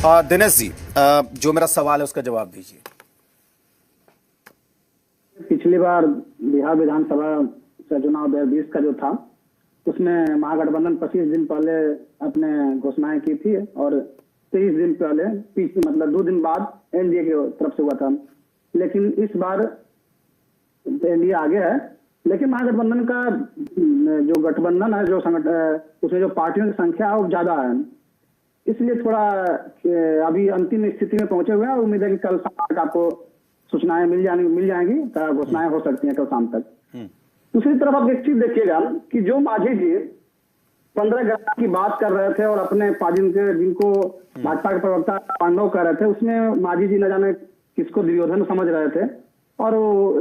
दिनेश जी, जो मेरा सवाल है उसका जवाब दीजिए। पिछली बार बिहार विधानसभा का चुनाव 2020 का जो था, उसमें महागठबंधन 25 दिन पहले अपने घोषणाएं की थी और 23 दिन पहले मतलब 2 दिन बाद एनडीए की तरफ से हुआ था। लेकिन इस बार एनडीए आगे है, लेकिन महागठबंधन का जो गठबंधन है, जो संगठन, उसमें जो पार्टियों की संख्या है वो ज्यादा है, इसलिए थोड़ा अभी अंतिम स्थिति में पहुंचे हुए हैं। और उम्मीद है कि कल शाम तक आपको सूचनाएं मिल जाएंगी, घोषणाएं हो सकती हैं कल शाम तक। दूसरी तरफ आप एक चीज देखिएगा कि जो मांझी जी 15 ग्राम की बात कर रहे थे और अपने जिनको भाजपा के प्रवक्ता पांडव कर रहे थे, उसमें मांझी जी न जाने किसको दुर्योधन समझ रहे थे, और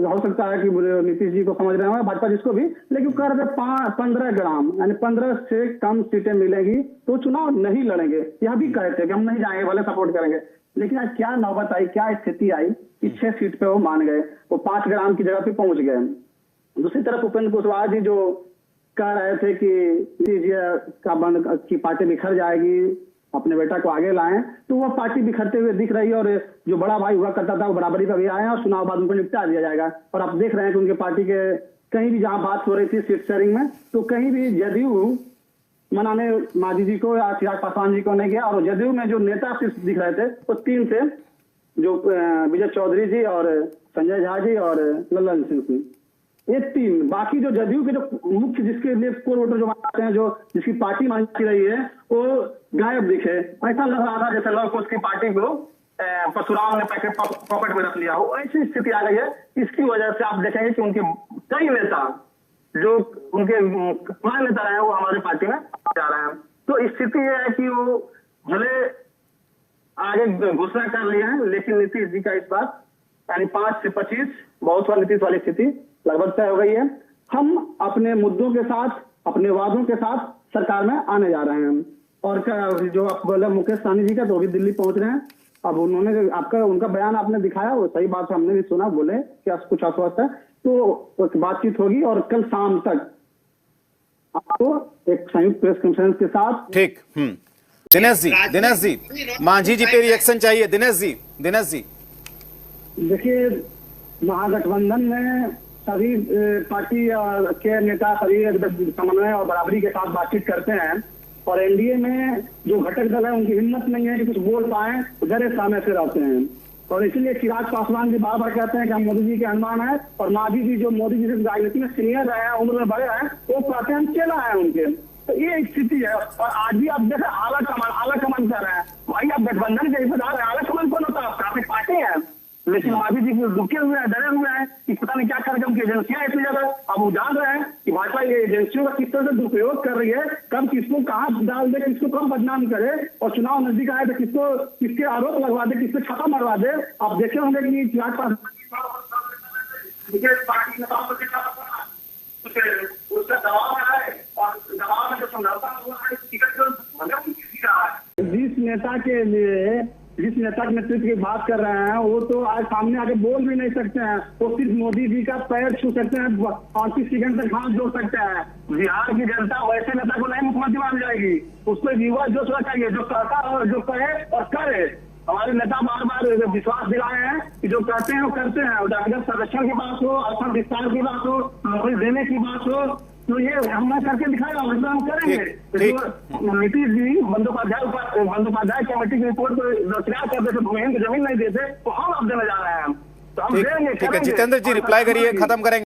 हो सकता है कि नीतीश जी को समझ रहे हो, भाजपा जिसको भी, लेकिन कह रहे थे 15 ग्राम यानी 15 से कम सीटें मिलेंगी तो चुनाव नहीं लड़ेंगे। यह भी कहे थे कि हम नहीं जाएंगे, भले सपोर्ट करेंगे। लेकिन आज क्या नौबत आई, क्या स्थिति आई कि 6 सीट पे वो मान गए, वो 5 ग्राम की जगह पे पहुंच गए। दूसरी तरफ उपेंद्र कुशवाहा जी जो कह रहे थे कि नीतीश जी की पार्टी बिखर जाएगी, अपने बेटा को आगे लाएं, तो वह पार्टी बिखरते हुए दिख रही है। और जो बड़ा भाई हुआ करता था वो बराबरी पर भी आए हैं और चुनाव बाद उनको निपटा दिया जाएगा। और आप देख रहे हैं कि उनके पार्टी के कहीं भी जहां बात हो रही थी सीट शेयरिंग में, तो कहीं भी जदयू मनाने मांझी जी को या चिराग पासवान जी को नहीं गया। और जदयू में जो नेता दिख रहे थे वो 3 थे, जो विजय चौधरी जी और संजय झा जी और लल्लन सिंह सिंह, ये 3। बाकी जो जदयू के जो मुख्य जिसके लिए कोर वोटर जो मानते हैं, जो जिसकी पार्टी मानी रही है, वो गायब दिखे। ऐसा लग रहा था जैसे लोग उसकी पार्टी को परशुराम ने पॉकेट में रख लिया हो, ऐसी स्थिति आ गई है। इसकी वजह से आप देखेंगे कि उनके कई नेता, जो उनके पुराने नेता रहे हैं, वो हमारी पार्टी में जा रहे हैं। तो स्थिति यह है कि वो भले आगे घोषणा कर लिए हैं, लेकिन नीतीश जी का इस बार यानी 5 से 25 बहुत वाली नीतीश वाली स्थिति लगभग तय हो गई है। हम अपने मुद्दों के साथ, अपने वादों के साथ सरकार में आने जा रहे हैं। और जो आप बोले मुकेश सहनी जी का, तो भी दिल्ली पहुंच रहे हैं। अब उन्होंने उनका बयान आपने दिखाया, वो सही बात हमने भी सुना, बोले कि कुछ आश्वस्त है, तो बातचीत होगी और कल शाम तक आपको एक संयुक्त प्रेस कॉन्फ्रेंस के साथ। ठीक। दिनेश जी, मांझी जी पे रिएक्शन चाहिए। दिनेश जी देखिए, महागठबंधन में सभी पार्टी के नेता सभी समन्वय और बराबरी के साथ बातचीत करते हैं, और एनडीए में जो घटक दल है उनकी हिम्मत नहीं है कि कुछ बोल पाए, डरे सामने से रहते हैं। और इसलिए चिराग पासवान जी बार बार कहते हैं कि हम मोदी जी के अनुमान है, और मांझी जी जो मोदी जी से राजनीति में सीनियर रहे हैं, उम्र में बड़े हैं, वो कहते हैं हम चेला है उनके। तो ये स्थिति है। और आज भी आप देखें आला कमान कर रहे हैं भाई, आप गठबंधन के हिस्सेदार है। आला कमान कौन होता है? आपकी पार्टी है, लेकिन मांझी जी रुके हुए हैं, डरे हुए हैं कि पता नहीं क्या करेगा। उनकी एजेंसियां इतनी ज्यादा, अब वो जान रहे हैं कि भाजपा ये एजेंसियों का किस तरह से दुरुपयोग कर रही है, कब किसको कहां डाल दे, किसको कब बदनाम करे, और चुनाव नजदीक आए तो किसके आरोप लगवा दे, किसको छापा मरवा दे। आप देखे होंगे कि उसका दबाव है, और दबाव में जो समझौता हुआ है, जिस नेता के नेतृत्व की बात कर रहे हैं, वो तो आज सामने आके बोल भी नहीं सकते हैं। वो सिर्फ मोदी जी का पैर छू सकते हैं, 38 सेकंड तक हाथ जोड़ सकते हैं। बिहार की जनता वैसे नेता को नहीं मुख्यमंत्री मान जाएगी, उसको युवा जोश चाहिए, जो कहता और जो कहे और करे। हमारे नेता बार बार विश्वास दिलाए हैं कि जो कहते हैं वो करते हैं। अगर संरक्षण की बात हो, असम विस्तार की बात हो, नौकरी देने की बात हो, तो ये हमने करके दिखाया, वैसा हम करेंगे। नीतीश जी बंदोपाध्याय कमेटी की रिपोर्ट को दरकिनार कर देते, भूमिहीन को जमीन नहीं देते, तो हम अब देने जा रहे हैं। तो हम देंगे। ठीक है जितेंद्र जी, रिप्लाई करिए, खत्म करेंगे।